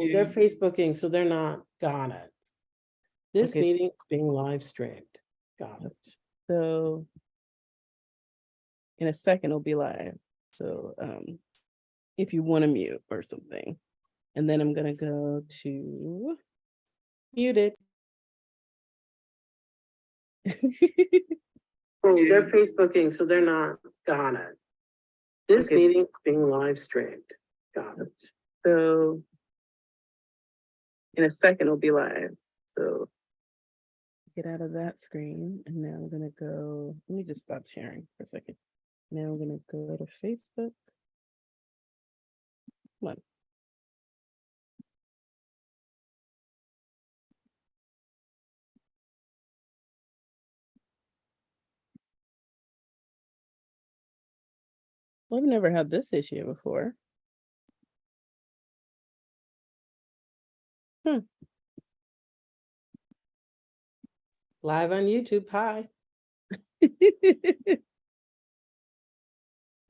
Oh, they're Facebooking, so they're not. Got it. This Okay. meeting is being live streamed. Got it. So in a second it'll be live. So if you want to mute or something. And then I'm gonna go to Muted. Oh, they're Facebooking, so they're not. Got it. This Okay. meeting is being live streamed. Got it. So in a second it'll be live. So get out of that screen. And now I'm gonna go, let me just stop sharing for a second. Now I'm gonna go to Facebook. Come on. Well, I've never had this issue before. Live on YouTube. Hi.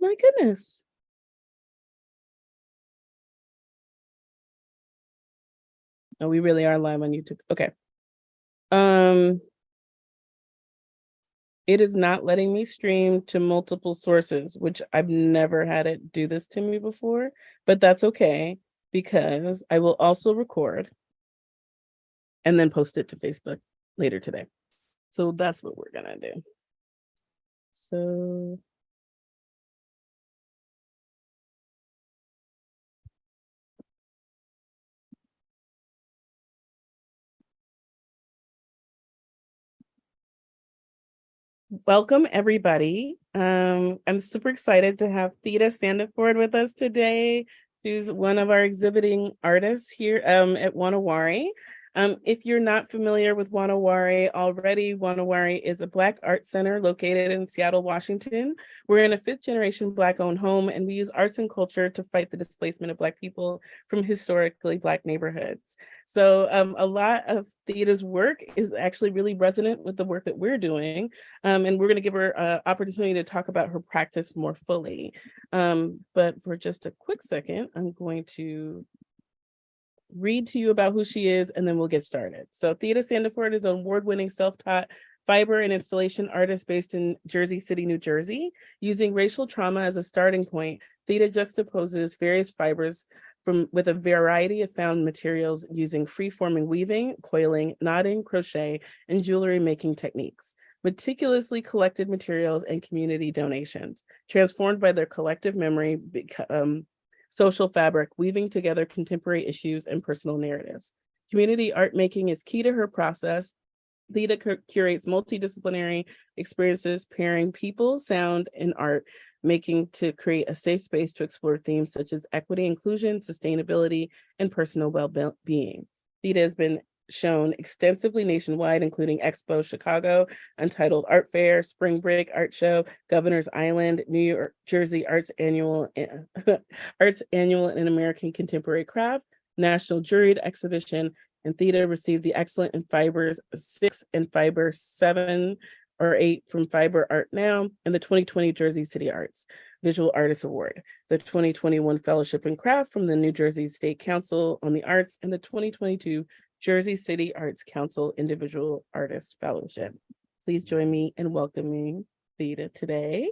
My goodness. Oh, we really are live on YouTube. Okay. It is not letting me stream to multiple sources, which I've never had it do this to me before, but that's okay because I will also record and then post it to Facebook later today. So that's what we're gonna do. So welcome everybody. I'm super excited to have Theda Saniford with us today. She's one of our exhibiting artists here at Wanawari. If you're not familiar with Wanawari already, Wanawari is a Black art center located in Seattle, Washington. We're in a 5th generation Black-owned home, and we use arts and culture to fight the displacement of Black people from historically Black neighborhoods. So a lot of Theda's work is actually really resonant with the work that we're doing. And we're going to give her an opportunity to talk about her practice more fully. But for just a quick second, I'm going to read to you about who she is, and then we'll get started. So Theda Saniford is an award-winning self-taught fiber and installation artist based in Jersey City, New Jersey. Using racial trauma as a starting point, Theda juxtaposes various fibers with a variety of found materials using free-forming weaving, coiling, knotting, crochet, and jewelry making techniques. Meticulously collected materials and community donations, transformed by their collective memory, social fabric, weaving together contemporary issues and personal narratives. Community art making is key to her process. Theda curates multidisciplinary experiences, pairing people, sound, and art, making to create a safe space to explore themes such as equity, inclusion, sustainability, and personal well-being. Theda has been shown extensively nationwide, including Expo Chicago, Untitled Art Fair, Spring Break Art Show, Governor's Island, New York, Jersey Arts Annual, and American Contemporary Craft, National Juried Exhibition, and Theda received the Excellent in Fibers 6 and Fiber 7 or 8 from Fiber Art Now, and the 2020 Jersey City Arts Visual Artist Award, the 2021 Fellowship in Craft from the New Jersey State Council on the Arts, and the 2022 Jersey City Arts Council Individual Artist Fellowship. Please join me in welcoming Theda today.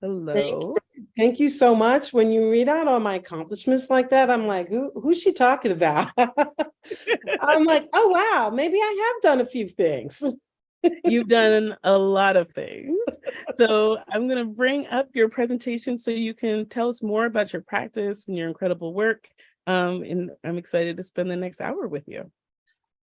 Hello. Thank you so much. When you read out all my accomplishments like that, I'm like, who's she talking about? I'm like, oh, wow, maybe I have done a few things. You've done a lot of things. So I'm going to bring up your presentation so you can tell us more about your practice and your incredible work. And I'm excited to spend the next hour with you.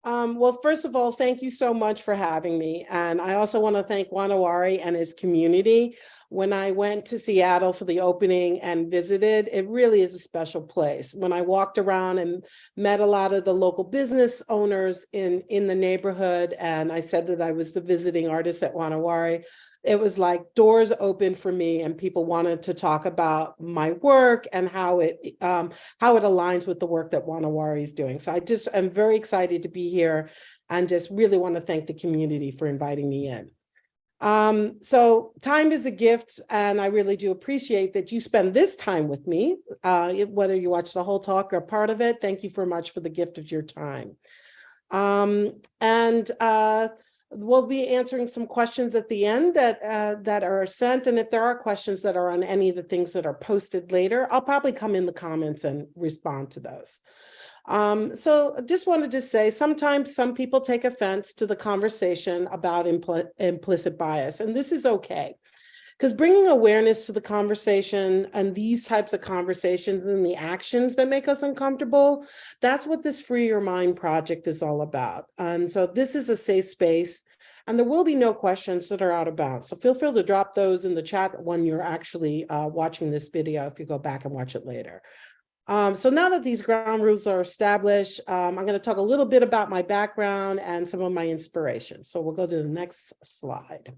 Well, first of all, thank you so much for having me. And I also want to thank Wanawari and his community. When I went to Seattle for the opening and visited, it really is a special place. When I walked around and met a lot of the local business owners in the neighborhood, and I said that I was the visiting artist at Wanawari, it was like doors open for me, and people wanted to talk about my work and how it aligns with the work that Wanawari is doing. So I'm very excited to be here, and just really want to thank the community for inviting me in. So time is a gift, and I really do appreciate that you spend this time with me, whether you watch the whole talk or part of it. Thank you very much for the gift of your time. And we'll be answering some questions at the end that are sent. And if there are questions that are on any of the things that are posted later, I'll probably come in the comments and respond to those. So I just wanted to say, sometimes some people take offense to the conversation about implicit bias, and this is okay. Because bringing awareness to the conversation and these types of conversations and the actions that make us uncomfortable, that's what this Free Your Mind project is all about. And so this is a safe space, and there will be no questions that are out of bounds. So feel free to drop those in the chat when you're actually watching this video, if you go back and watch it later. So now that these ground rules are established, I'm going to talk a little bit about my background and some of my inspiration. So we'll go to the next slide.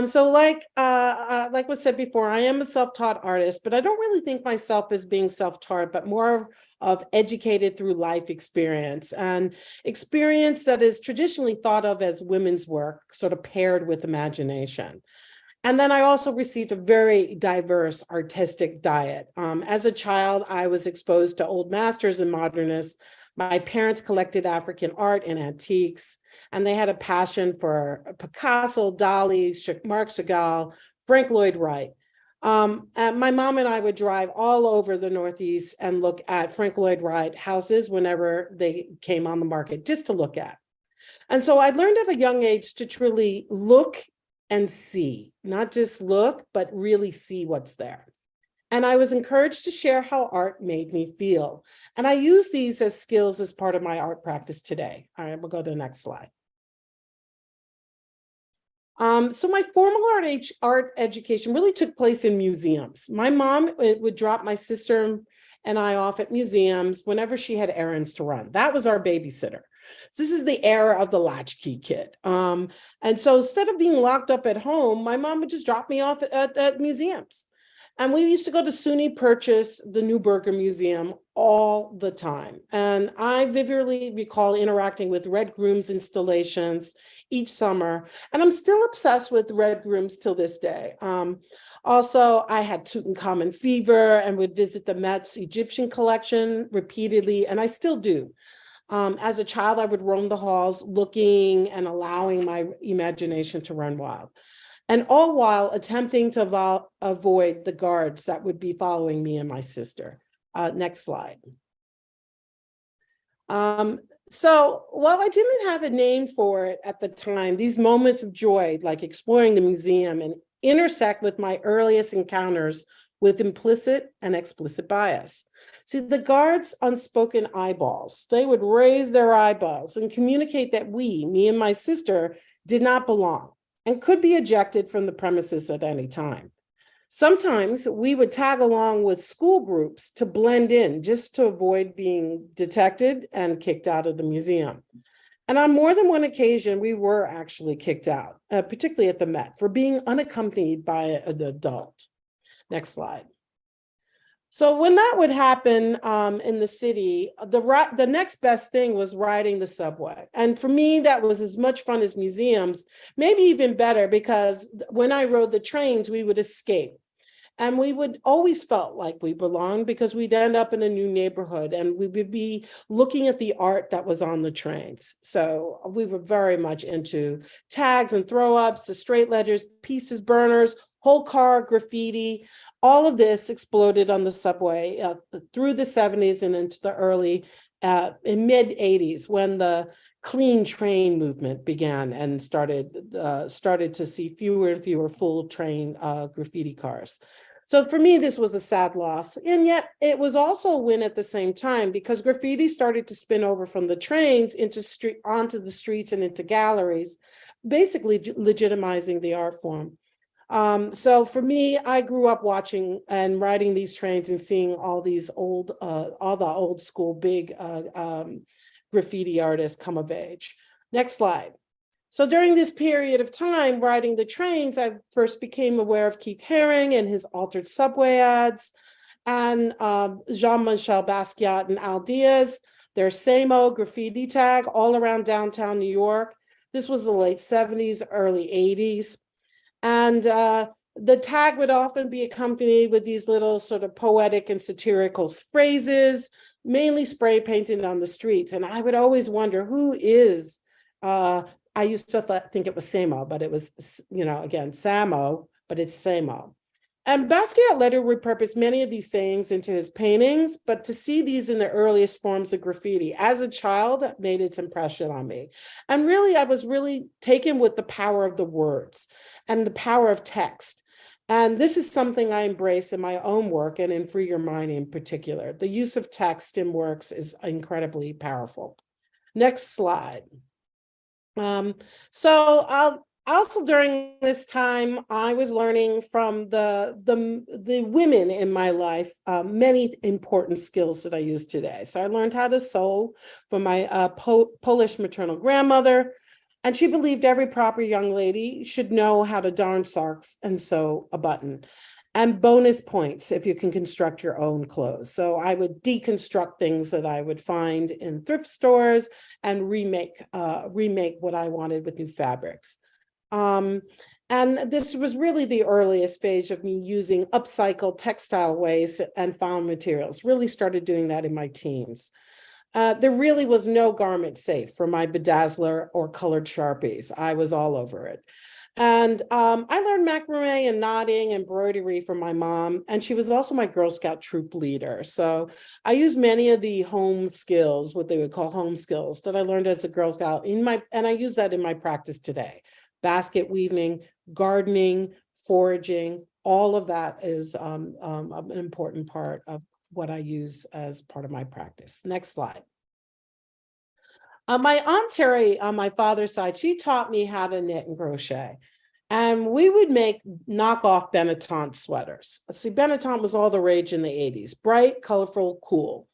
So like was said before, I am a self-taught artist, but I don't really think myself as being self-taught, but more of educated through life experience, and experience that is traditionally thought of as women's work, sort of paired with imagination. And then I also received a very diverse artistic diet. As a child, I was exposed to old masters and modernists. My parents collected African art and antiques, and they had a passion for Picasso, Dali, Marc Chagall, Frank Lloyd Wright. And my mom and I would drive all over the Northeast and look at Frank Lloyd Wright houses whenever they came on the market, just to look at. And so I learned at a young age to truly look and see, not just look, but really see what's there. And I was encouraged to share how art made me feel. And I use these as skills as part of my art practice today. All right, we'll go to the next slide. So my formal art education really took place in museums. My mom would drop my sister and I off at museums whenever she had errands to run. That was our babysitter. So this is the era of the latchkey kid. And so instead of being locked up at home, my mom would just drop me off at museums. And we used to go to SUNY Purchase, the Newburgh Museum, all the time. And I vividly recall interacting with Red Groom's installations each summer. And I'm still obsessed with Red Groom's till this day. Also, I had Tutankhamun fever and would visit the Met's Egyptian collection repeatedly, and I still do. As a child, I would roam the halls looking and allowing my imagination to run wild. And all while attempting to avoid the guards that would be following me and my sister. Next slide. So while I didn't have a name for it at the time, these moments of joy, like exploring the museum, and intersect with my earliest encounters with implicit and explicit bias. See, the guards' unspoken eyeballs, they would raise their eyeballs and communicate that me and my sister, did not belong and could be ejected from the premises at any time. Sometimes we would tag along with school groups to blend in just to avoid being detected and kicked out of the museum. And on more than one occasion, we were actually kicked out, particularly at the Met, for being unaccompanied by an adult. Next slide. So when that would happen in the city, the next best thing was riding the subway. And for me, that was as much fun as museums, maybe even better, because when I rode the trains, we would escape. And we would always felt like we belonged because we'd end up in a new neighborhood and we would be looking at the art that was on the trains. So we were very much into tags and throw ups, the straight ledgers, pieces, burners, whole car graffiti. All of this exploded on the subway through the 70s and into the early in mid 80s, when the clean train movement began and started to see fewer and fewer full train graffiti cars. So for me, this was a sad loss. And yet it was also a win at the same time, because graffiti started to spin over from the trains onto the streets and into galleries, basically legitimizing the art form. So for me, I grew up watching and riding these trains and seeing all the old school big graffiti artists come of age. Next slide. So during this period of time riding the trains, I first became aware of Keith Haring and his altered subway ads, and Jean-Michel Basquiat and Al Diaz, their same old graffiti tag all around downtown New York. This was the late 70s, early 80s. And the tag would often be accompanied with these little sort of poetic and satirical phrases, mainly spray painted on the streets. And I would always wonder, who is, I used to think it was Samo, but it was, again, Samo, but it's Samo. And Basquiat later repurposed many of these sayings into his paintings, but to see these in the earliest forms of graffiti as a child made its impression on me. And really, I was really taken with the power of the words and the power of text. And this is something I embrace in my own work and in Free Your Mind in particular. The use of text in works is incredibly powerful. Next slide. So I'll also during this time, I was learning from the women in my life many important skills that I use today. So I learned how to sew from my Polish maternal grandmother, and she believed every proper young lady should know how to darn socks and sew a button. And bonus points if you can construct your own clothes. So I would deconstruct things that I would find in thrift stores and remake what I wanted with new fabrics. And this was really the earliest phase of me using upcycled textile waste and found materials. Really started doing that in my teens. There really was no garment safe for my bedazzler or colored Sharpies. I was all over it. And I learned macrame and knotting and embroidery from my mom, and she was also my Girl Scout troop leader. So I use many of the home skills, what they would call home skills, that I learned as a Girl Scout and I use that in my practice today. Basket weaving, gardening, foraging, all of that is an important part of what I use as part of my practice. Next slide. My Aunt Terry on my father's side, she taught me how to knit and crochet. And we would make knockoff Benetton sweaters. See, Benetton was all the rage in the 80s, bright, colorful, cool.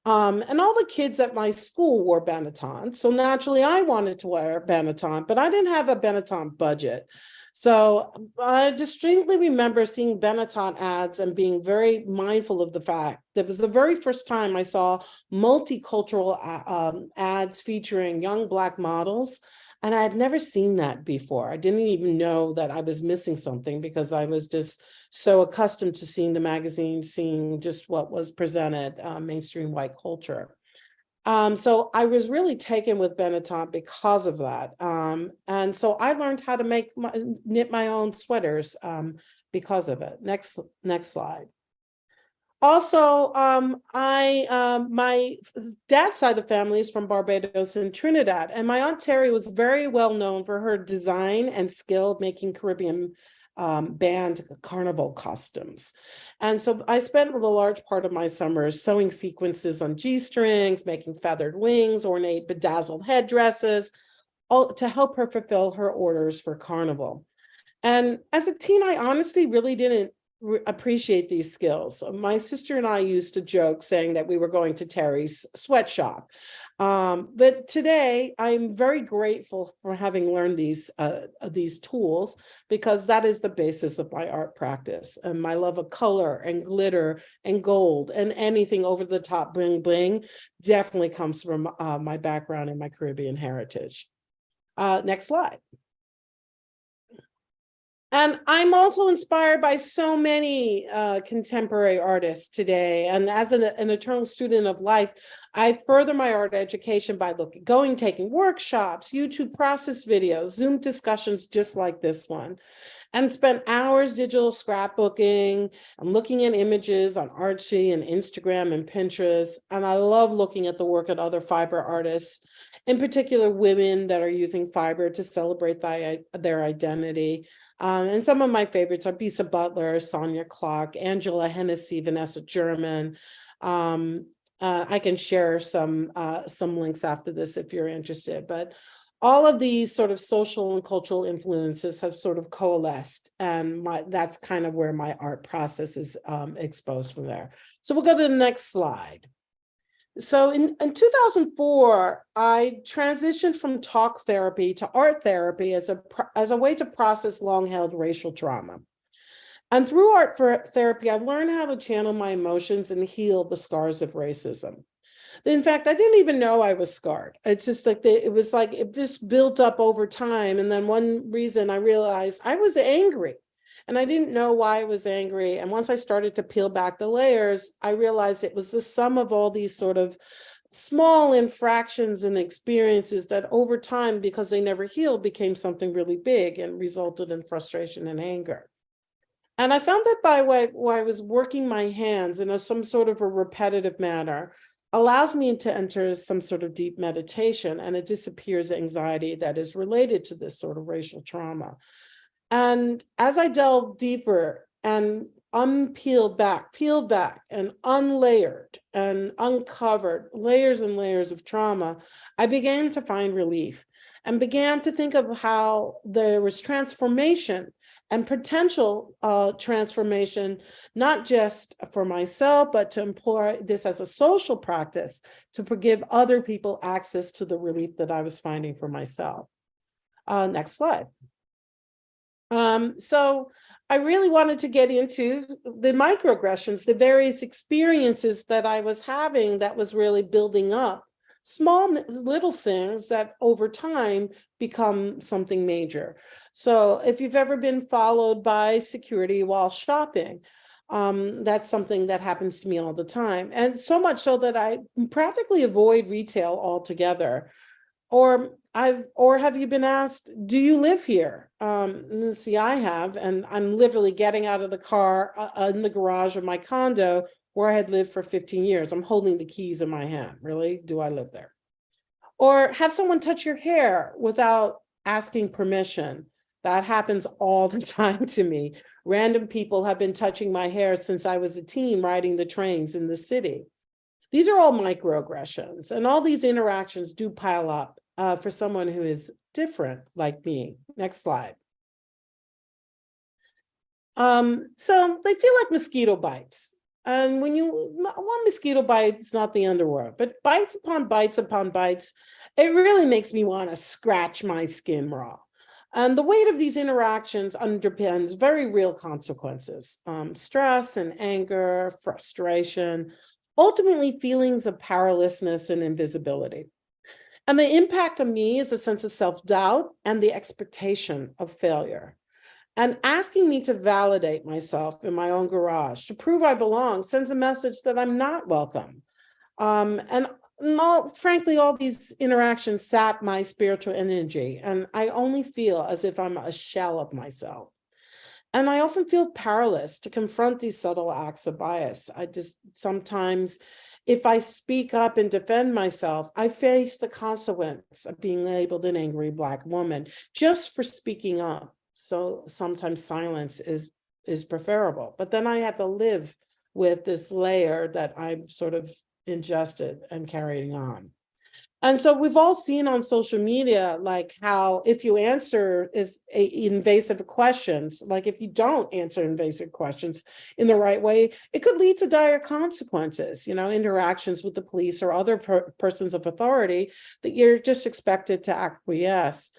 And all the kids at my school wore Benetton. So naturally, I wanted to wear Benetton, but I didn't have a Benetton budget. So I distinctly remember seeing Benetton ads and being very mindful of the fact that it was the very first time I saw multicultural ads featuring young Black models. And I had never seen that before. I didn't even know that I was missing something because I was just so accustomed to seeing the magazine, seeing just what was presented, mainstream white culture. So I was really taken with Benetton because of that. And so I learned how to knit my own sweaters because of it. Next slide. Also, my dad's side of the family is from Barbados and Trinidad, and my Aunt Terry was very well known for her design and skill of making Caribbean band carnival costumes. And so I spent a large part of my summers sewing sequences on G-strings, making feathered wings, ornate bedazzled headdresses, all to help her fulfill her orders for carnival. And as a teen, I honestly really didn't appreciate these skills. My sister and I used to joke saying that we were going to Terry's sweatshop. But today I'm very grateful for having learned these tools, because that is the basis of my art practice. And my love of color and glitter and gold and anything over the top bling bling definitely comes from my background and my Caribbean heritage. Next slide. And I'm also inspired by so many contemporary artists today. And as an eternal student of life, I further my art education by taking workshops, YouTube process videos, Zoom discussions just like this one, and spent hours digital scrapbooking and looking at images on Artsy and Instagram and Pinterest. And I love looking at the work of other fiber artists, in particular women that are using fiber to celebrate their identity. And some of my favorites are Bisa Butler, Sonia Clark, Angela Hennessy, Vanessa German. I can share some links after this if you're interested, but all of these sort of social and cultural influences have sort of coalesced, and that's kind of where my art process is exposed from there. So we'll go to the next slide. So in 2004, I transitioned from talk therapy to art therapy as a way to process long-held racial trauma. And through art therapy, I learned how to channel my emotions and heal the scars of racism. In fact, I didn't even know I was scarred. It's just like it was like it just built up over time. And then one reason I realized I was angry and I didn't know why I was angry. And once I started to peel back the layers, I realized it was the sum of all these sort of small infractions and experiences that over time, because they never healed, became something really big and resulted in frustration and anger. And I found that by way I was working my hands in some sort of a repetitive manner allows me to enter some sort of deep meditation, and it disappears anxiety that is related to this sort of racial trauma. And as I delved deeper and peeled back and unlayered and uncovered layers and layers of trauma, I began to find relief and began to think of how there was transformation and potential transformation, not just for myself, but to employ this as a social practice to give other people access to the relief that I was finding for myself. Next slide. So I really wanted to get into the microaggressions, the various experiences that I was having that was really building up small little things that over time become something major. So if you've ever been followed by security while shopping, that's something that happens to me all the time. And so much so that I practically avoid retail altogether. Or have you been asked, do you live here? See, I have, and I'm literally getting out of the car in the garage of my condo where I had lived for 15 years. I'm holding the keys in my hand. Really? Do I live there? Or have someone touch your hair without asking permission. That happens all the time to me. Random people have been touching my hair since I was a teen riding the trains in the city. These are all microaggressions, and all these interactions do pile up for someone who is different like me. Next slide. So they feel like mosquito bites. And when one mosquito bite is not the underworld, but bites upon bites upon bites, it really makes me want to scratch my skin raw. And the weight of these interactions underpins very real consequences, stress and anger, frustration, ultimately feelings of powerlessness and invisibility. And the impact on me is a sense of self-doubt and the expectation of failure. And asking me to validate myself in my own garage, to prove I belong, sends a message that I'm not welcome. Frankly, all these interactions sap my spiritual energy, and I only feel as if I'm a shell of myself. And I often feel powerless to confront these subtle acts of bias. I just sometimes, if I speak up and defend myself, I face the consequence of being labeled an angry Black woman just for speaking up. So sometimes silence is preferable. But then I have to live with this layer that I'm sort of ingested and carrying on. And so we've all seen on social media, like how if you answer invasive questions, like if you don't answer invasive questions in the right way, it could lead to dire consequences, interactions with the police or other persons of authority that you're just expected to acquiesce.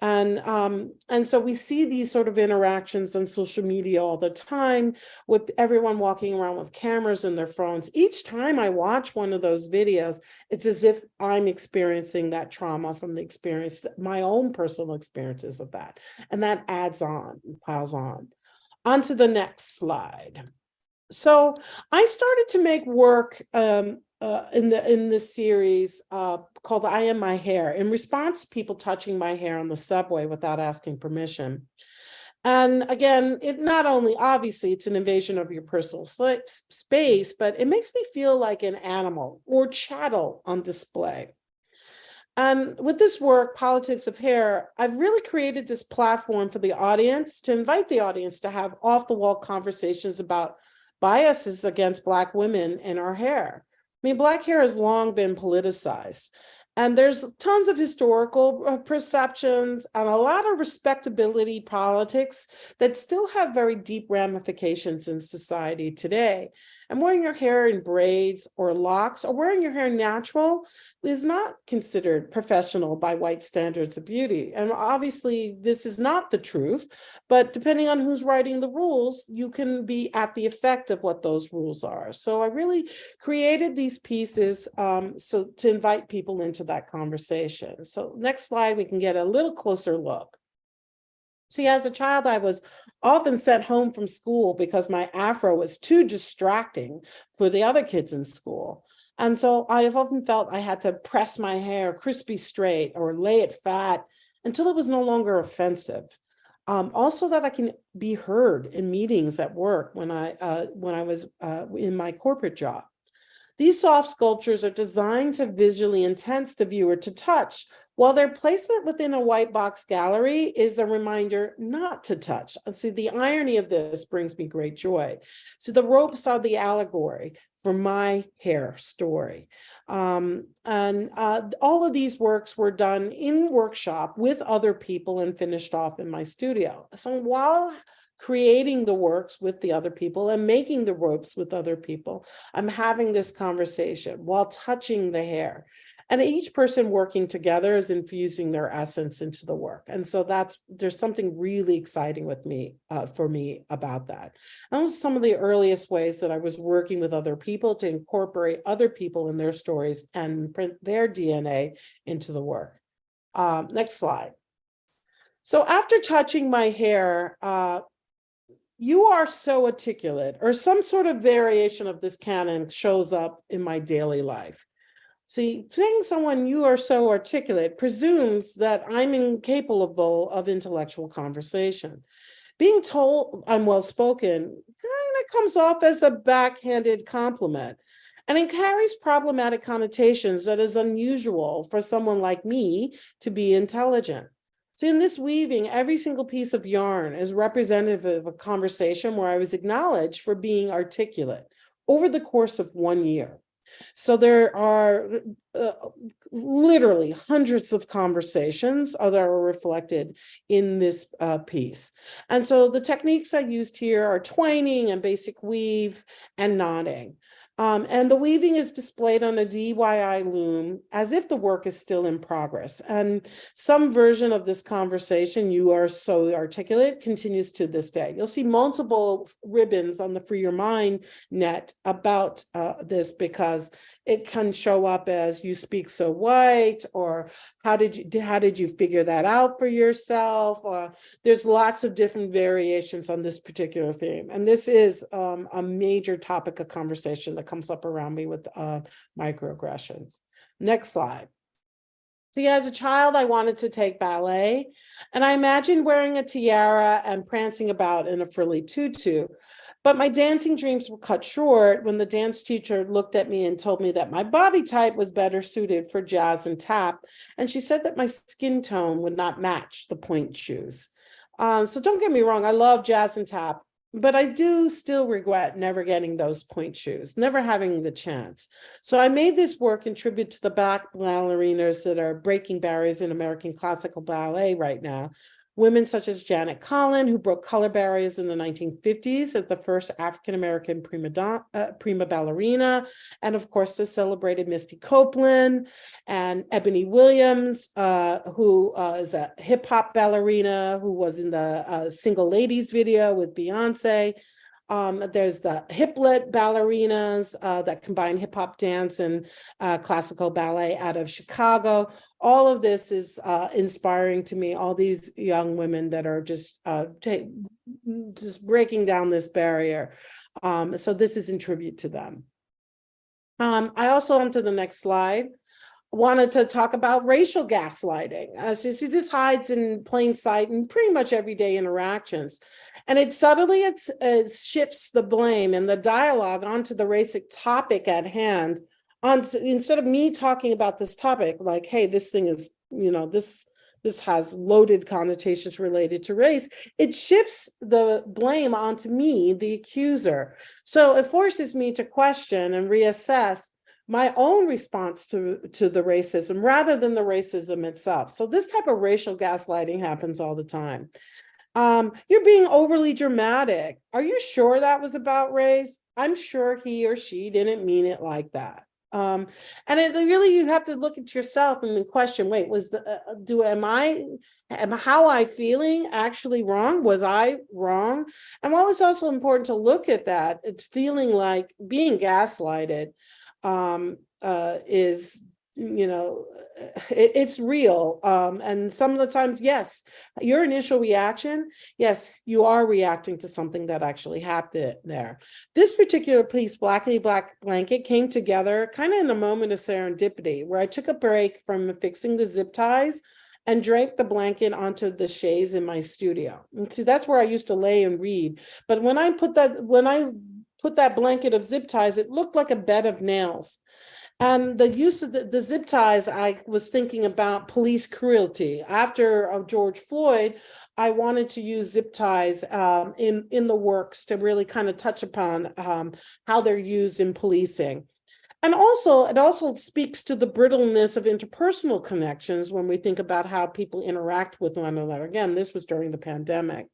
And so we see these sort of interactions on social media all the time with everyone walking around with cameras in their phones. Each time I watch one of those videos, it's as if I'm experiencing that trauma from the experience, my own personal experiences of that. And that adds on, piles on. On to the next slide. So I started to make work in this series called I Am My Hair in response to people touching my hair on the subway without asking permission. And again, it not only, obviously, it's an invasion of your personal space, but it makes me feel like an animal or chattel on display. And with this work, Politics of Hair, I've really created this platform for the audience to invite the audience to have off-the-wall conversations about biases against Black women in our hair. I mean, Black hair has long been politicized, and there's tons of historical perceptions and a lot of respectability politics that still have very deep ramifications in society today. And wearing your hair in braids or locks or wearing your hair natural is not considered professional by white standards of beauty. And obviously, this is not the truth, but depending on who's writing the rules, you can be at the effect of what those rules are. So I really created these pieces so to invite people into that conversation. So next slide, we can get a little closer look. See, as a child, I was often sent home from school because my afro was too distracting for the other kids in school. And so I have often felt I had to press my hair crispy straight or lay it fat until it was no longer offensive. Also, that I can be heard in meetings at work when I was in my corporate job. These soft sculptures are designed to visually intense the viewer to touch, while their placement within a white box gallery is a reminder not to touch. And see, the irony of this brings me great joy. So the ropes are the allegory for my hair story. All of these works were done in workshop with other people and finished off in my studio. So while creating the works with the other people and making the ropes with other people, I'm having this conversation while touching the hair. And each person working together is infusing their essence into the work. And so there's something really exciting with me, for me about that. And those are some of the earliest ways that I was working with other people to incorporate other people in their stories and print their DNA into the work. Next slide. So after touching my hair, you are so articulate, or some sort of variation of this canon shows up in my daily life. See, saying someone you are so articulate presumes that I'm incapable of intellectual conversation. Being told I'm well-spoken kind of comes off as a backhanded compliment, and it carries problematic connotations that is unusual for someone like me to be intelligent. So in this weaving, every single piece of yarn is representative of a conversation where I was acknowledged for being articulate over the course of 1 year. So there are literally hundreds of conversations that are reflected in this piece. And so the techniques I used here are twining and basic weave and knotting. And the weaving is displayed on a DIY loom as if the work is still in progress. And some version of this conversation, you are so articulate, continues to this day. You'll see multiple ribbons on the Free Your Mind net about this, because it can show up as "you speak so white," or how did you figure that out for yourself? There's lots of different variations on this particular theme. And this is a major topic of conversation that comes up around me with microaggressions. Next slide. See, as a child, I wanted to take ballet, and I imagined wearing a tiara and prancing about in a frilly tutu. But my dancing dreams were cut short when the dance teacher looked at me and told me that my body type was better suited for jazz and tap. And she said that my skin tone would not match the point shoes. So don't get me wrong, I love jazz and tap, but I do still regret never getting those point shoes, never having the chance. So I made this work in tribute to the Black ballerinas that are breaking barriers in American classical ballet right now. Women such as Janet Collin, who broke color barriers in the 1950s as the first African-American prima ballerina, and of course the celebrated Misty Copeland, and Ebony Williams, who is a hip-hop ballerina who was in the Single Ladies video with Beyonce. There's the hiplet ballerinas that combine hip hop dance and classical ballet out of Chicago. All of this is inspiring to me, all these young women that are just breaking down this barrier. So this is in tribute to them. I also, on to the next slide, wanted to talk about racial gaslighting. So you see, this hides in plain sight in pretty much everyday interactions. And it subtly shifts the blame and the dialogue onto the racial topic at hand. Instead of me talking about this topic, like, hey, this thing is, this has loaded connotations related to race, it shifts the blame onto me, the accuser. So it forces me to question and reassess my own response to the racism rather than the racism itself. So this type of racial gaslighting happens all the time. You're being overly dramatic. Are you sure that was about race? I'm sure he or she didn't mean it like that. And it really, you have to look at yourself and then question, wait, was how I feeling actually wrong? Was I wrong? And what was also important to look at that, it's feeling like being gaslighted is, it's real. And some of the times, yes, your initial reaction, yes, you are reacting to something that actually happened there. This particular piece, Blackity Black Blanket, came together kind of in a moment of serendipity, where I took a break from fixing the zip ties and draped the blanket onto the chaise in my studio. And see, that's where I used to lay and read. But when I put that blanket of zip ties, it looked like a bed of nails. And the use of the zip ties, I was thinking about police cruelty. After George Floyd, I wanted to use zip ties in the works to really kind of touch upon how they're used in policing. And also, it also speaks to the brittleness of interpersonal connections when we think about how people interact with one another. Again, this was during the pandemic.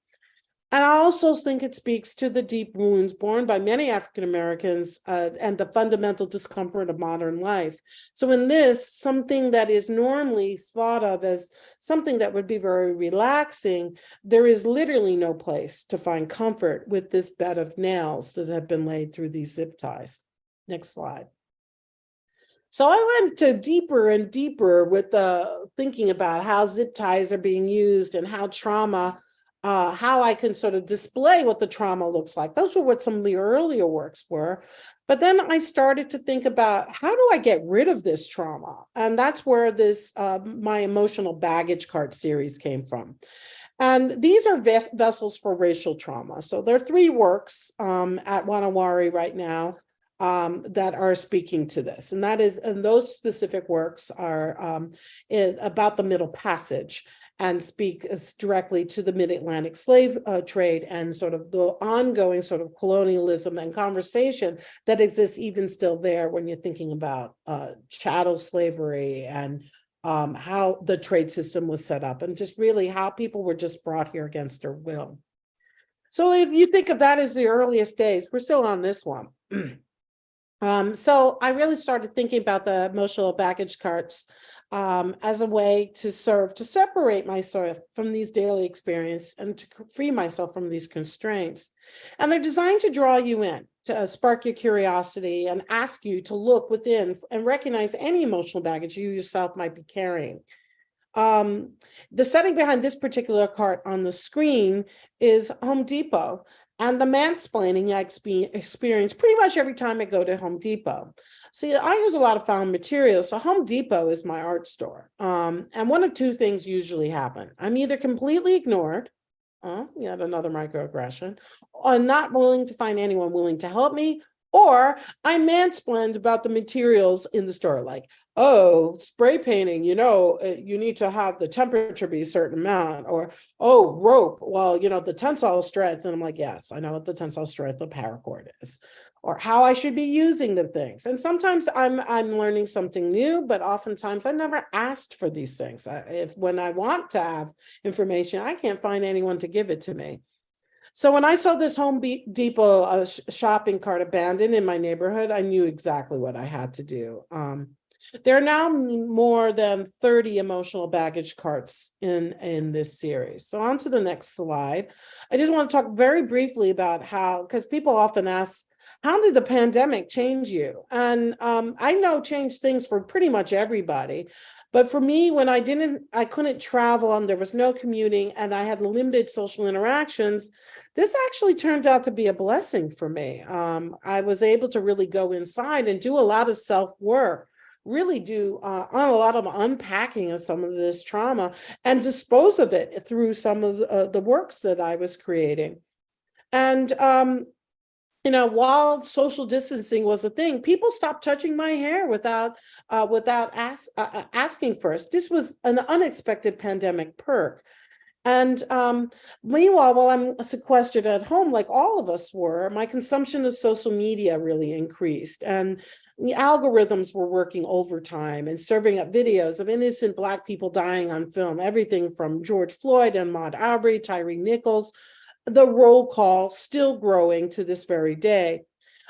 And I also think it speaks to the deep wounds borne by many African Americans and the fundamental discomfort of modern life. So in this, something that is normally thought of as something that would be very relaxing, there is literally no place to find comfort with this bed of nails that have been laid through these zip ties. Next slide. So I went to deeper and deeper with thinking about how zip ties are being used and how trauma, how I can sort of display what the trauma looks like. Those were what some of the earlier works were. But then I started to think about, how do I get rid of this trauma? And that's where this my emotional baggage cart series came from. And these are vessels for racial trauma. So there are 3 works at Wanawari right now that are speaking to this. And those specific works are about the Middle Passage and speak directly to the mid-Atlantic slave trade and sort of the ongoing sort of colonialism and conversation that exists even still there when you're thinking about chattel slavery and how the trade system was set up and just really how people were just brought here against their will. So if you think of that as the earliest days, we're still on this one. So I really started thinking about the emotional baggage carts as a way to separate myself from these daily experiences and to free myself from these constraints. And they're designed to draw you in, to spark your curiosity and ask you to look within and recognize any emotional baggage you yourself might be carrying. The setting behind this particular cart on the screen is Home Depot. And the mansplaining I experience pretty much every time I go to Home Depot. See, I use a lot of found materials. So Home Depot is my art store. And one of 2 things usually happen. I'm either completely ignored, yet another microaggression, or not willing to find anyone willing to help me, or I mansplained about the materials in the store, like, oh, spray painting, you need to have the temperature be a certain amount, or, oh, rope, well, the tensile strength. And I'm like, yes, I know what the tensile strength of paracord is, or how I should be using the things. And sometimes I'm learning something new, but oftentimes I never asked for these things. When I want to have information, I can't find anyone to give it to me. So when I saw this Home Depot shopping cart abandoned in my neighborhood, I knew exactly what I had to do. There are now more than 30 emotional baggage carts in this series. So on to the next slide. I just want to talk very briefly about because people often ask, how did the pandemic change you? And I know changed things for pretty much everybody. But for me, when I couldn't travel and there was no commuting and I had limited social interactions, this actually turned out to be a blessing for me. I was able to really go inside and do a lot of self-work, really do on a lot of unpacking of some of this trauma and dispose of it through some of the works that I was creating. And while social distancing was a thing, people stopped touching my hair without asking first. This was an unexpected pandemic perk. And meanwhile, while I'm sequestered at home, like all of us were, my consumption of social media really increased. And the algorithms were working overtime and serving up videos of innocent Black people dying on film, everything from George Floyd and Ahmaud Arbery, Tyree Nichols, the roll call still growing to this very day.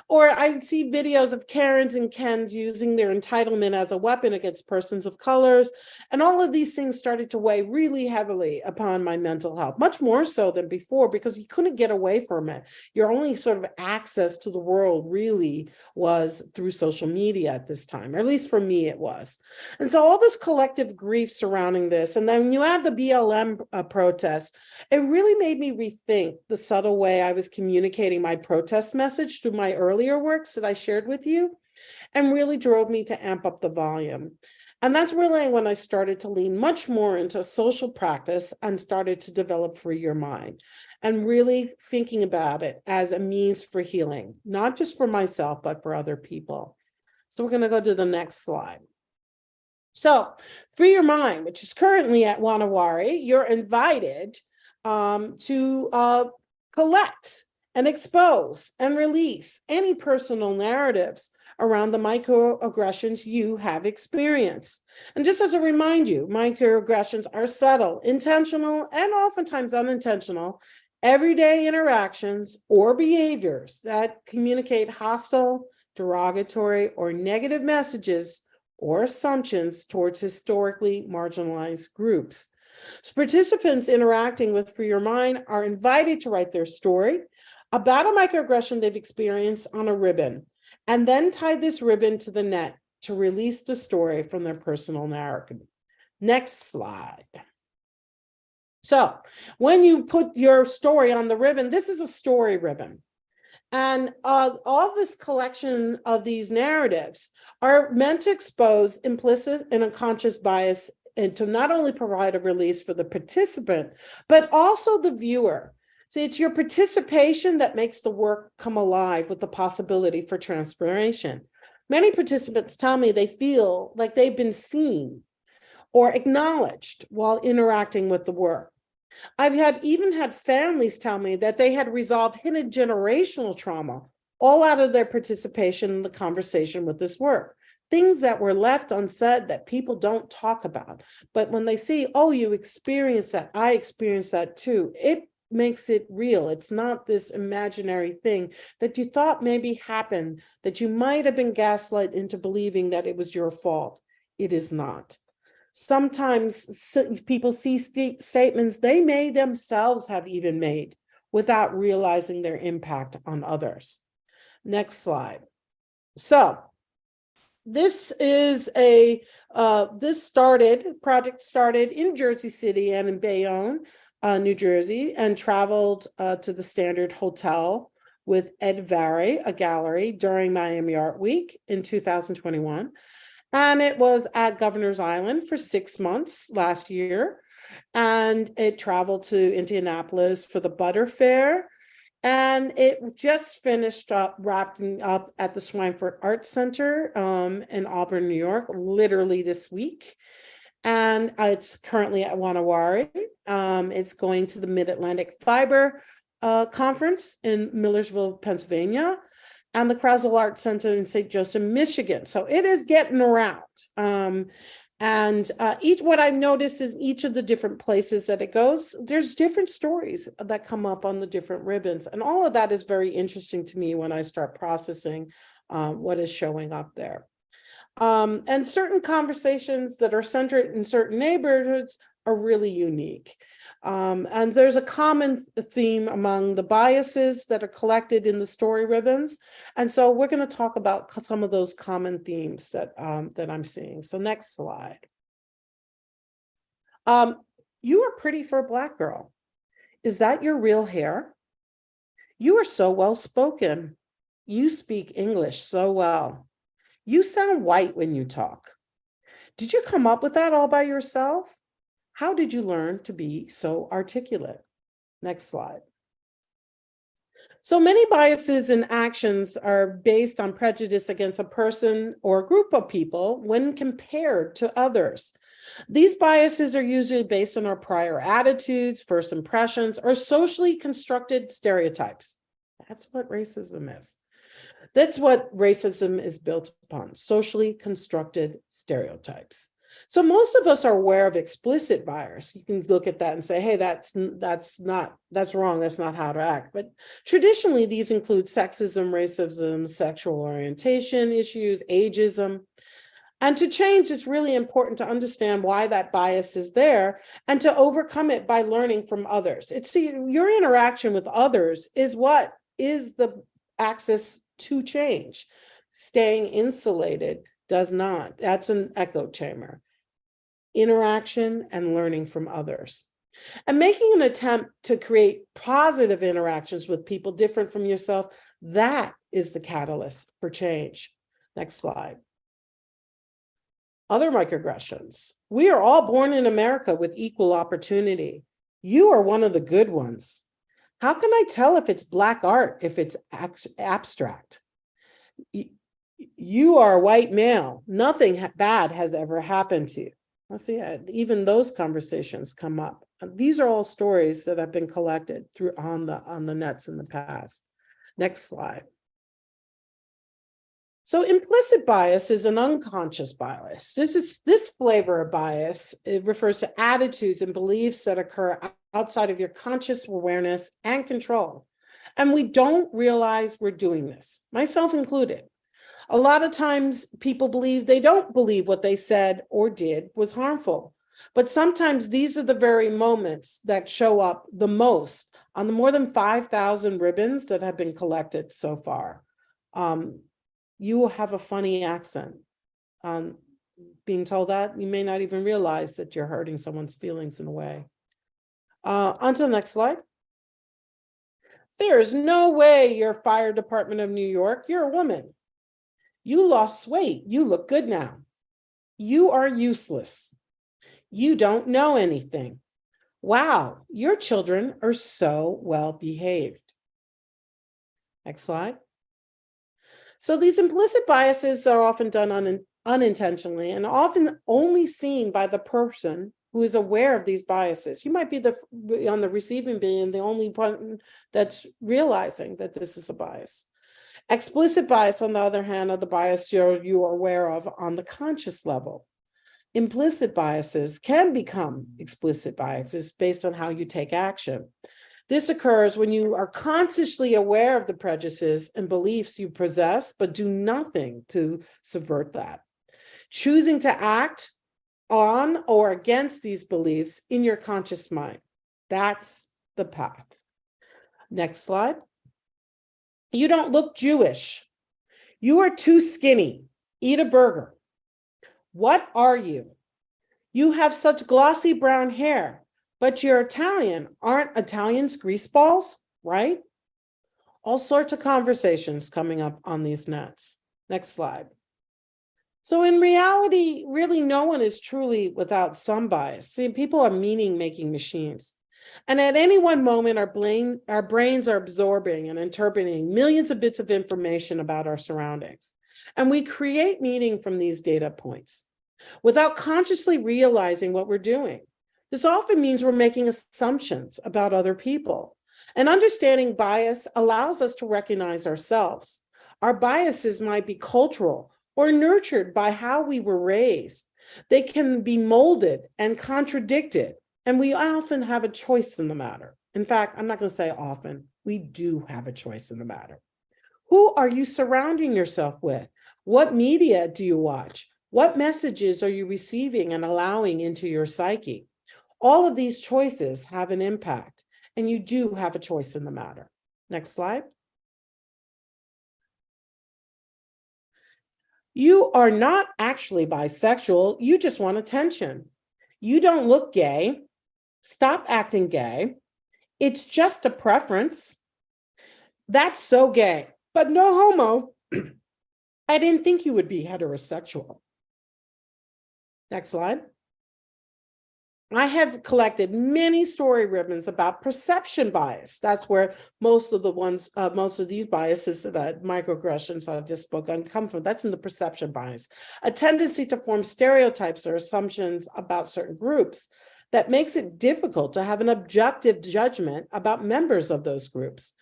Or I see videos of Karens and Kens using their entitlement as a weapon against persons of colors. And all of these things started to weigh really heavily upon my mental health, much more so than before, because you couldn't get away from it. Your only sort of access to the world really was through social media at this time, or at least for me it was. And so all this collective grief surrounding this, and then when you add the BLM protests, it really made me rethink the subtle way I was communicating my protest message through my earlier works that I shared with you, and really drove me to amp up the volume. And that's really when I started to lean much more into social practice and started to develop Free Your Mind, and really thinking about it as a means for healing, not just for myself, but for other people. So we're going to go to the next slide. So Free Your Mind, which is currently at Wanawari, you're invited to collect and expose and release any personal narratives around the microaggressions you have experienced. And just as a reminder, microaggressions are subtle, intentional, and oftentimes unintentional, everyday interactions or behaviors that communicate hostile, derogatory, or negative messages or assumptions towards historically marginalized groups. So participants interacting with Free Your Mind are invited to write their story about a microaggression they've experienced on a ribbon, and then tie this ribbon to the net to release the story from their personal narrative. Next slide. So when you put your story on the ribbon, this is a story ribbon. And all this collection of these narratives are meant to expose implicit and unconscious bias, and to not only provide a release for the participant, but also the viewer. So it's your participation that makes the work come alive with the possibility for transformation. Many participants tell me they feel like they've been seen or acknowledged while interacting with the work. I've even had families tell me that they had resolved hidden generational trauma all out of their participation in the conversation with this work. Things that were left unsaid that people don't talk about. But when they see, oh, you experienced that, I experienced that too, it makes it real. It's not this imaginary thing that you thought maybe happened, that you might have been gaslit into believing that it was your fault. It is not. Sometimes people see statements they may themselves have even made without realizing their impact on others. Next slide. So this is project started in Jersey City and in Bayonne, New Jersey, and traveled to the Standard Hotel with Ed Vary, a gallery, during Miami Art Week in 2021. And it was at Governor's Island for 6 months last year. And it traveled to Indianapolis for the Butter Fair. And it just finished up, wrapping up at the Saniford Art Center in Auburn, New York, literally this week. And it's currently at Wanawari. It's going to the Mid-Atlantic Fiber Conference in Millersville, Pennsylvania, and the Krasel Art Center in St. Joseph, Michigan. So it is getting around. What I've noticed is each of the different places that it goes, there's different stories that come up on the different ribbons. And all of that is very interesting to me when I start processing what is showing up there. And certain conversations that are centered in certain neighborhoods are really unique. And there's a common theme among the biases that are collected in the story ribbons. And so we're going to talk about some of those common themes that I'm seeing. So next slide. You are pretty for a Black girl. Is that your real hair? You are so well spoken. You speak English so well. You sound white when you talk. Did you come up with that all by yourself? How did you learn to be so articulate? Next slide. So many biases and actions are based on prejudice against a person or a group of people when compared to others. These biases are usually based on our prior attitudes, first impressions, or socially constructed stereotypes. That's what racism is. That's what racism is built upon, socially constructed stereotypes. So most of us are aware of explicit bias. You can look at that and say, hey, that's wrong. That's not how to act. But traditionally, these include sexism, racism, sexual orientation issues, ageism. And to change, it's really important to understand why that bias is there and to overcome it by learning from others. Your interaction with others is what is the access to change. Staying insulated does not. That's an echo chamber. Interaction and learning from others. And making an attempt to create positive interactions with people different from yourself, that is the catalyst for change. Next slide. Other microaggressions. We are all born in America with equal opportunity. You are one of the good ones. How can I tell if it's Black art, if it's abstract? You are a white male. Nothing bad has ever happened to you. Let's see, even those conversations come up. These are all stories that have been collected through on the nets in the past. Next slide. So implicit bias is an unconscious bias. This flavor of bias. It refers to attitudes and beliefs that occur outside of your conscious awareness and control. And we don't realize we're doing this, myself included. A lot of times people they don't believe what they said or did was harmful. But sometimes these are the very moments that show up the most on the more than 5,000 ribbons that have been collected so far. You will have a funny accent. Being told that, you may not even realize that you're hurting someone's feelings in a way. On to the next slide. There's no way you're fire department of New York. You're a woman. You lost weight. You look good now. You are useless. You don't know anything. Wow, your children are so well behaved. Next slide. So these implicit biases are often done unintentionally and often only seen by the person who is aware of these biases. You might be on the receiving end, the only one that's realizing that this is a bias. Explicit bias, on the other hand, are the bias you are aware of on the conscious level. Implicit biases can become explicit biases based on how you take action. This occurs when you are consciously aware of the prejudices and beliefs you possess, but do nothing to subvert that. Choosing to act on or against these beliefs in your conscious mind. That's the path. Next slide. You don't look Jewish. You are too skinny. Eat a burger. What are you? You have such glossy brown hair. But you're Italian. Aren't Italians greaseballs, right? All sorts of conversations coming up on these nets. Next slide. So in reality, really no one is truly without some bias. See, people are meaning-making machines. And at any one moment, our brains are absorbing and interpreting millions of bits of information about our surroundings. And we create meaning from these data points without consciously realizing what we're doing. This often means we're making assumptions about other people. And understanding bias allows us to recognize ourselves. Our biases might be cultural or nurtured by how we were raised. They can be molded and contradicted, and we often have a choice in the matter. In fact, I'm not going to say often, we do have a choice in the matter. Who are you surrounding yourself with? What media do you watch? What messages are you receiving and allowing into your psyche? All of these choices have an impact, and you do have a choice in the matter. Next slide. You are not actually bisexual. You just want attention. You don't look gay. Stop acting gay. It's just a preference. That's so gay, but no homo. I didn't think you would be heterosexual. Next slide. I have collected many story ribbons about perception bias. That's where most of these biases that microaggressions I just spoke on come from. That's in the perception bias, a tendency to form stereotypes or assumptions about certain groups that makes it difficult to have an objective judgment about members of those groups.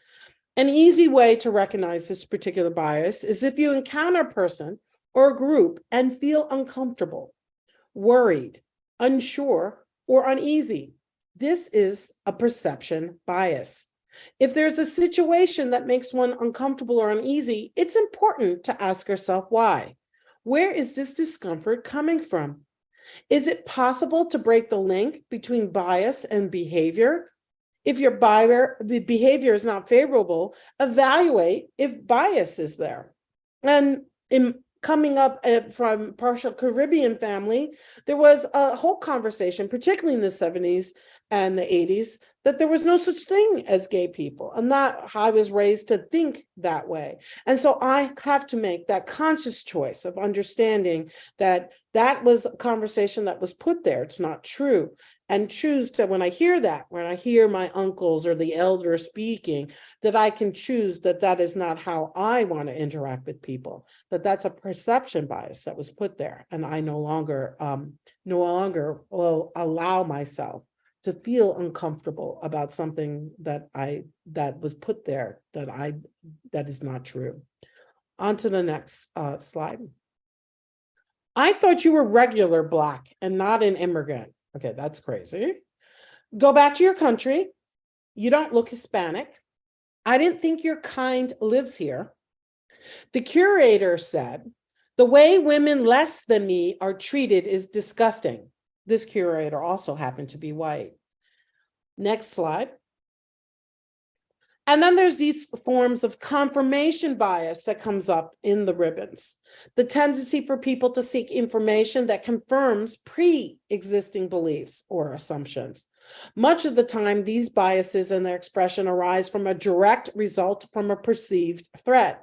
An easy way to recognize this particular bias is if you encounter a person or a group and feel uncomfortable. worried, unsure, or uneasy. This is a perception bias. If there's a situation that makes one uncomfortable or uneasy, it's important to ask yourself why. Where is this discomfort coming from? Is it possible to break the link between bias and behavior? If your behavior is not favorable, evaluate if bias is there. And in coming up from partial Caribbean family, there was a whole conversation, particularly in the 70s and the 80s, that there was no such thing as gay people. And that I was raised to think that way. And so I have to make that conscious choice of understanding that that was a conversation that was put there. It's not true. And choose that when I hear that, when I hear my uncles or the elder speaking, that I can choose that that is not how I want to interact with people, that that's a perception bias that was put there. And I no longer will allow myself to feel uncomfortable about something that was put there that is not true. On to the next slide. I thought you were regular Black and not an immigrant. Okay, that's crazy. Go back to your country. You don't look Hispanic. I didn't think your kind lives here. The curator said, the way women less than me are treated is disgusting. This curator also happened to be white. Next slide. And then there's these forms of confirmation bias that comes up in the ribbons. The tendency for people to seek information that confirms pre-existing beliefs or assumptions. Much of the time, these biases and their expression arise from a direct result from a perceived threat.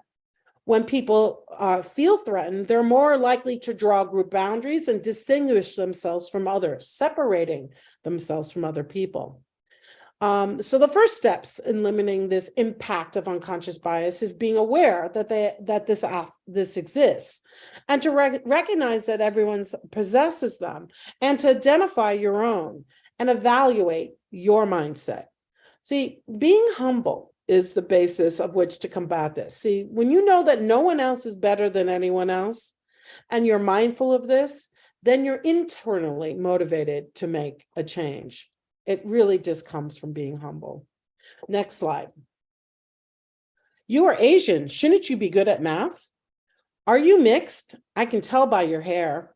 When people feel threatened, they're more likely to draw group boundaries and distinguish themselves from others, separating themselves from other people. So the first steps in limiting this impact of unconscious bias is being aware that this exists, and to recognize that everyone possesses them, and to identify your own and evaluate your mindset. See, being humble is the basis of which to combat this. See, when you know that no one else is better than anyone else, and you're mindful of this, then you're internally motivated to make a change. It really just comes from being humble. Next slide. You are Asian. Shouldn't you be good at math? Are you mixed? I can tell by your hair.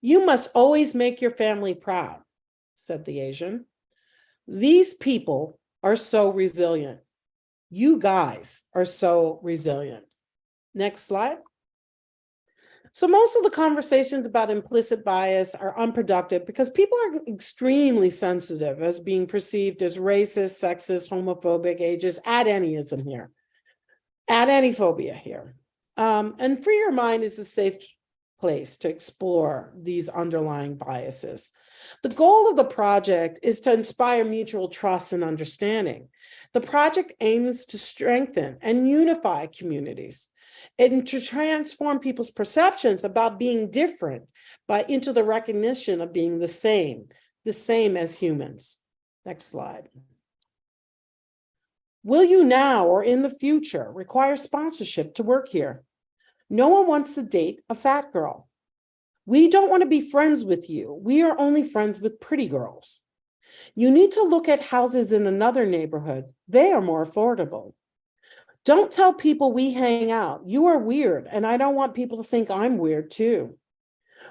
You must always make your family proud, said the Asian. These people are so resilient. You guys are so resilient. Next slide. So most of the conversations about implicit bias are unproductive because people are extremely sensitive as being perceived as racist, sexist, homophobic, ageist. Add anyism here. Add any phobia here. And Free Your Mind is a safe place to explore these underlying biases. The goal of the project is to inspire mutual trust and understanding. The project aims to strengthen and unify communities and to transform people's perceptions about being different into the recognition of being the same as humans. Next slide. Will you now or in the future require sponsorship to work here? No one wants to date a fat girl. We don't want to be friends with you. We are only friends with pretty girls. You need to look at houses in another neighborhood. They are more affordable. Don't tell people we hang out. You are weird, and I don't want people to think I'm weird too.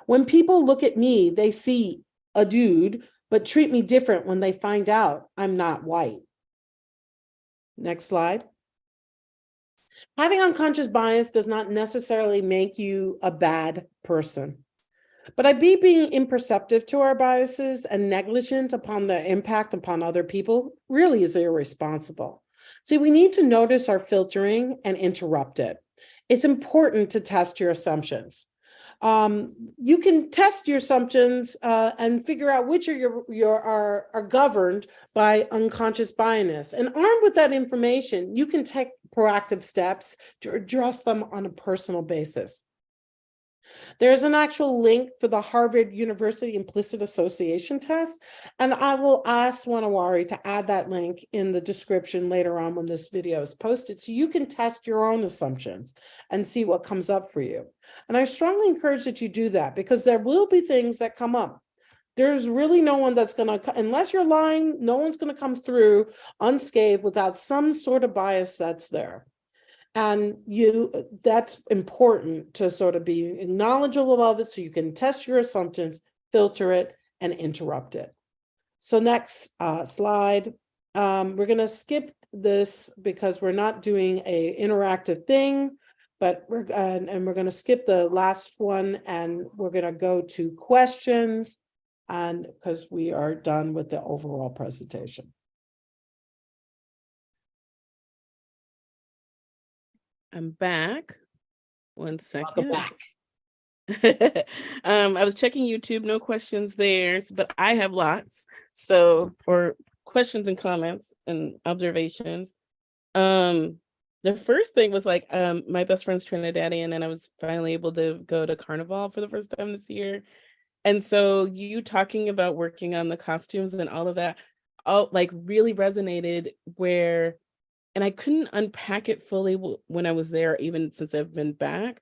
When people look at me, they see a dude, but treat me different when they find out I'm not white. Next slide. Having unconscious bias does not necessarily make you a bad person. But I be being imperceptive to our biases and negligent upon the impact upon other people really is irresponsible. See, we need to notice our filtering and interrupt it. It's important to test your assumptions. You can test your assumptions and figure out which are governed by unconscious bias. And armed with that information, you can take proactive steps to address them on a personal basis. There's an actual link for the Harvard University Implicit Association test, and I will ask Wanawari to add that link in the description later on when this video is posted, so you can test your own assumptions and see what comes up for you. And I strongly encourage that you do that, because there will be things that come up. There's really no one that's going to, unless you're lying, no one's going to come through unscathed without some sort of bias that's there. And that's important to sort of be knowledgeable of it so you can test your assumptions, filter it, and interrupt it. So next slide. We're going to skip this because we're not doing an interactive thing, but we're going to skip the last one, and we're going to go to questions, and because we are done with the overall presentation. I'm back. One second. Welcome back. I was checking YouTube, no questions there, but I have lots. So, or questions and comments and observations. The first thing was like, my best friend's Trinidadian, and I was finally able to go to Carnival for the first time this year. And so you talking about working on the costumes and all of that, all like really resonated where, and I couldn't unpack it fully when I was there, even since I've been back,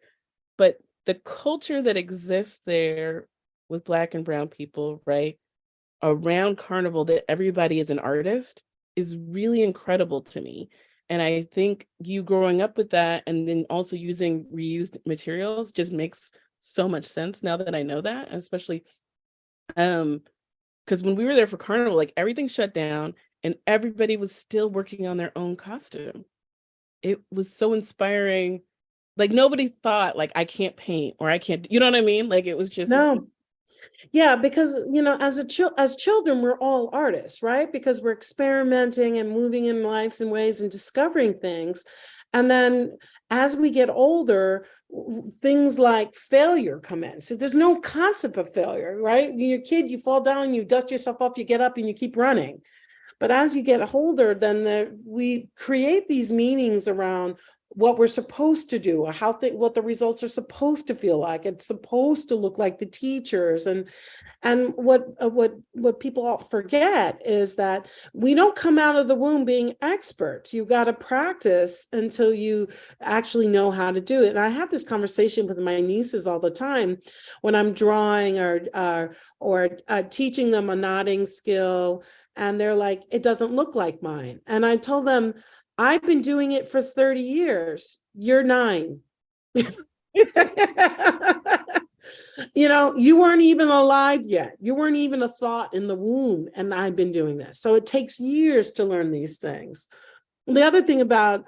but the culture that exists there with Black and Brown people, right, around Carnival, that everybody is an artist, is really incredible to me. And I think you growing up with that and then also using reused materials just makes so much sense now that I know that, especially because when we were there for Carnival, like everything shut down and everybody was still working on their own costume. It was so inspiring. Like nobody thought like I can't paint or I can't, you know what I mean? Like it was just No. Yeah, because as children, we're all artists, right? Because we're experimenting and moving in lives and ways and discovering things. And then as we get older, things like failure come in. So there's no concept of failure, right? You're a kid, you fall down, you dust yourself off, you get up and you keep running. But as you get older, then we create these meanings around what we're supposed to do, or what the results are supposed to feel like. It's supposed to look like the teachers, and what people all forget is that we don't come out of the womb being experts. You got to practice until you actually know how to do it. And I have this conversation with my nieces all the time when I'm drawing or teaching them a knotting skill, and they're like, it doesn't look like mine. And I told them, I've been doing it for 30 years. You're 9. You weren't even alive yet. You weren't even a thought in the womb, and I've been doing this. So it takes years to learn these things. The other thing about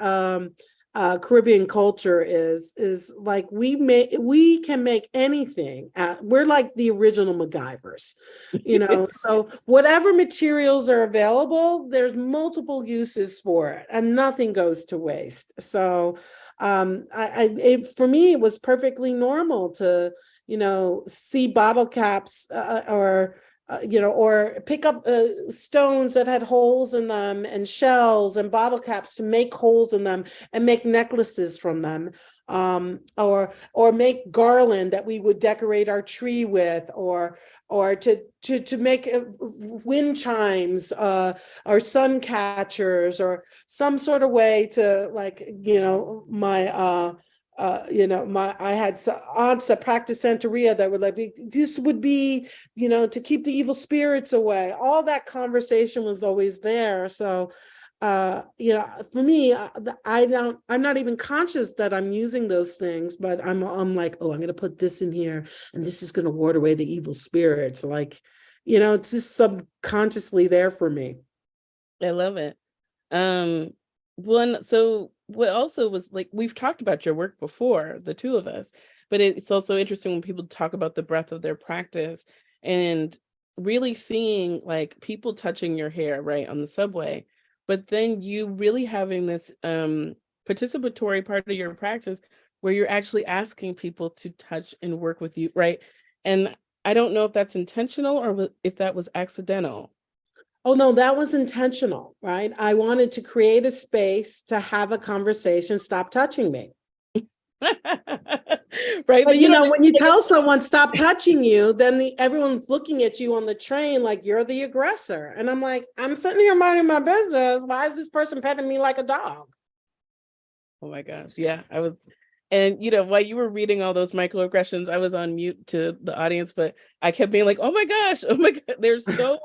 Caribbean culture is like we can make anything. We're like the original MacGyvers, so whatever materials are available, there's multiple uses for it, and nothing goes to waste. So for me, it was perfectly normal to see bottle caps or pick up stones that had holes in them and shells and bottle caps to make holes in them and make necklaces from them, or make garland that we would decorate our tree with, or to make wind chimes or sun catchers, or some sort of way to, like, I had aunts that practiced Santeria that were like, this would be, to keep the evil spirits away. All that conversation was always there. So, for me, I'm not even conscious that I'm using those things, but I'm like, oh, I'm going to put this in here, and this is going to ward away the evil spirits. Like, it's just subconsciously there for me. I love it. So what also was like, we've talked about your work before, the two of us, but it's also interesting when people talk about the breadth of their practice and really seeing like people touching your hair, right, on the subway, but then you really having this participatory part of your practice where you're actually asking people to touch and work with you, right? And I don't know if that's intentional or if that was accidental. Oh, no, that was intentional, right? I wanted to create a space to have a conversation, stop touching me. Right. But you know, when you tell someone stop touching you, then everyone's looking at you on the train like you're the aggressor. And I'm like, I'm sitting here minding my business. Why is this person petting me like a dog? Oh my gosh. Yeah. And while you were reading all those microaggressions, I was on mute to the audience, but I kept being like, oh my gosh, oh my God, they're so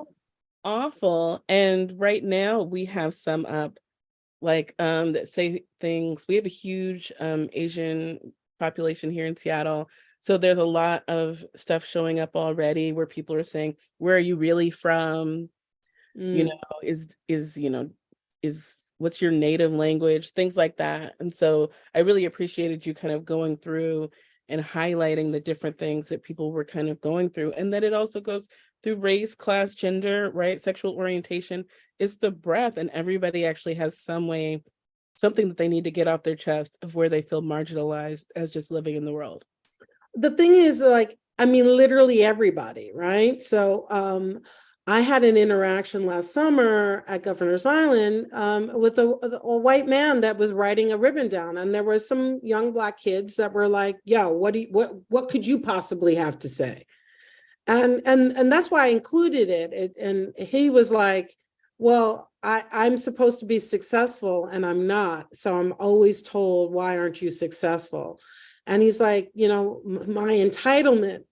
awful. And right now we have some up like that say things. We have a huge Asian population here in Seattle. So there's a lot of stuff showing up already where people are saying, where are you really from? You know, is what's your native language, things like that. And so I really appreciated you kind of going through and highlighting the different things that people were kind of going through, and that it also goes through race, class, gender, right, sexual orientation. It's the breadth, and everybody actually has something that they need to get off their chest of where they feel marginalized as just living in the world. The thing is, like, I mean, literally everybody, right? So I had an interaction last summer at Governor's Island with a white man that was writing a ribbon down, and there were some young Black kids that were like, "Yo, what could you possibly have to say?" And that's why I included it. And he was like, "Well, I'm supposed to be successful, and I'm not. So I'm always told, why aren't you successful?" And he's like, my entitlement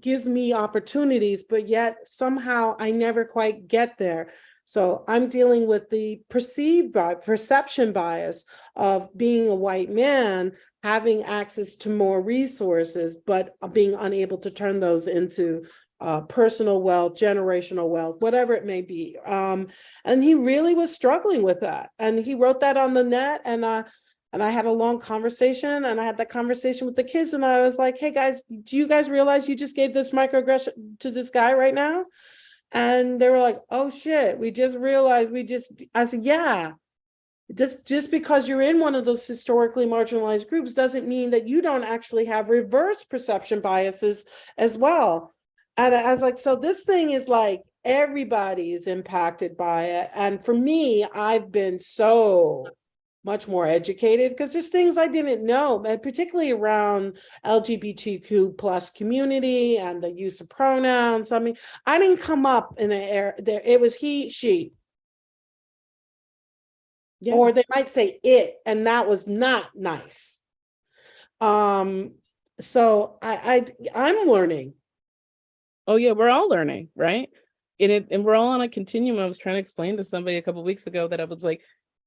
gives me opportunities, but yet somehow I never quite get there. So I'm dealing with the perception bias of being a white man, having access to more resources, but being unable to turn those into personal wealth, generational wealth, whatever it may be. And he really was struggling with that. And he wrote that on the net, and I had a long conversation, and I had that conversation with the kids, and I was like, "Hey guys, do you guys realize you just gave this microaggression to this guy right now?" And they were like, "Oh shit, we just realized I said, "Yeah, just because you're in one of those historically marginalized groups doesn't mean that you don't actually have reverse perception biases as well." And I was like, so this thing is like everybody's impacted by it. And for me, I've been so much more educated because there's things I didn't know, but particularly around LGBTQ plus community and the use of pronouns. I mean, I didn't come up in an era there. It was he, she. Yeah. Or they might say it, and that was not nice. So I'm learning. Oh yeah, we're all learning, right? And we're all on a continuum. I was trying to explain to somebody a couple of weeks ago that I was like,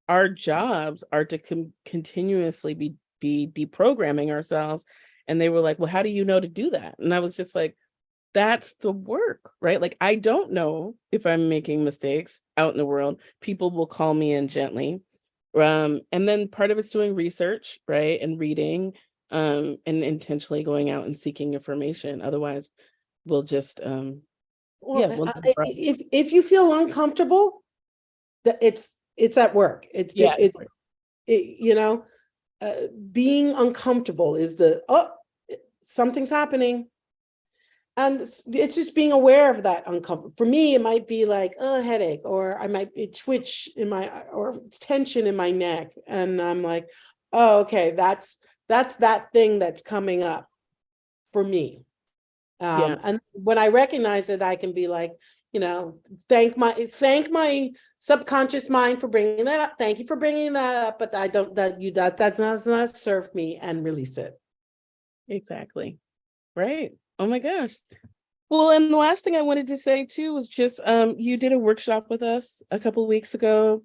our jobs are to continuously be deprogramming ourselves. And they were like, well, how do you know to do that? And I was just like, that's the work, right? Like, I don't know if I'm making mistakes out in the world. People will call me in gently. And then part of it's doing research, right? And reading, and intentionally going out and seeking information. Otherwise, we'll just, if you feel uncomfortable, that it's at work. Being uncomfortable is something's happening. And it's just being aware of that uncomfort. For me, it might be like a headache, or I might be twitch or tension in my neck. And I'm like, oh, okay, that's that thing that's coming up for me. And when I recognize it, I can be like, thank my subconscious mind for bringing that up. Thank you for bringing that up, but that's not served me, and release it. Exactly. Right. Oh my gosh. Well, and the last thing I wanted to say too was just you did a workshop with us a couple of weeks ago,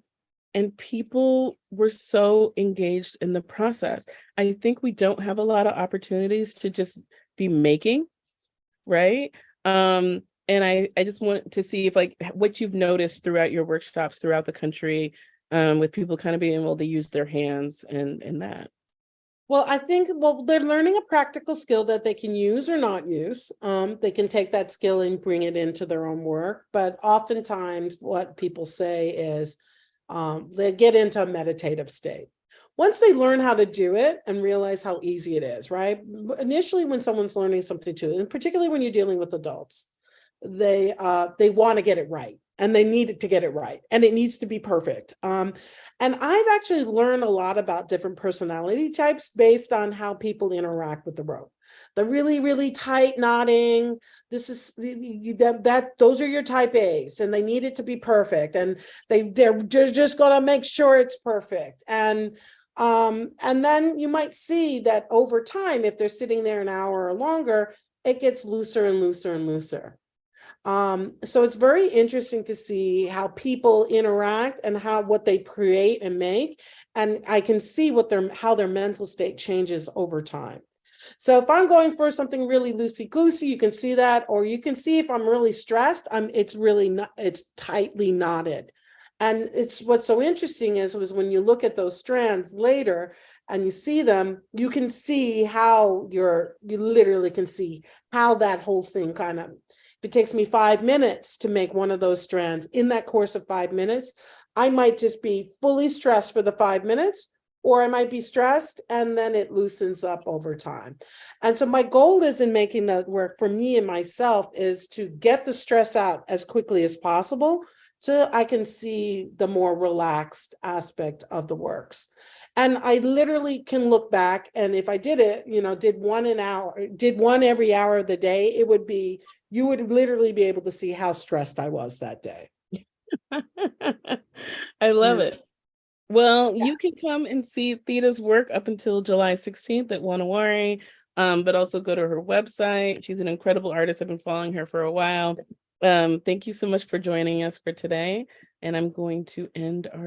and people were so engaged in the process. I think we don't have a lot of opportunities to just be making, right? And I just want to see if like what you've noticed throughout your workshops throughout the country, with people kind of being able to use their hands and that. Well, I think, they're learning a practical skill that they can use or not use. They can take that skill and bring it into their own work. But oftentimes what people say is they get into a meditative state. Once they learn how to do it and realize how easy it is, right? Initially, when someone's learning something too, and particularly when you're dealing with adults, they want to get it right. and they need it to get it right, and it needs to be perfect. And I've actually learned a lot about different personality types based on how people interact with the rope. The really, really tight knotting, this is those are your type A's, and they need it to be perfect, and they're just gonna make sure it's perfect. And then you might see that over time, if they're sitting there an hour or longer, it gets looser and looser and looser. So it's very interesting to see how people interact and what they create and make. And I can see how their mental state changes over time. So if I'm going for something really loosey-goosey, you can see that, or you can see if I'm really stressed, it's really not, it's tightly knotted. And what's so interesting was when you look at those strands later and you see them, you can see how you literally can see how that whole thing kind of, if it takes me 5 minutes to make one of those strands, in that course of 5 minutes, I might just be fully stressed for the 5 minutes, or I might be stressed and then it loosens up over time. And so my goal is in making that work for me and myself is to get the stress out as quickly as possible so I can see the more relaxed aspect of the works. And I literally can look back, and if I did it, did one every hour of the day, you would literally be able to see how stressed I was that day. I love Yeah. it. Well, you can come and see Theda's work up until July 16th at Wanawari, but also go to her website. She's an incredible artist. I've been following her for a while. Thank you so much for joining us for today. And I'm going to end our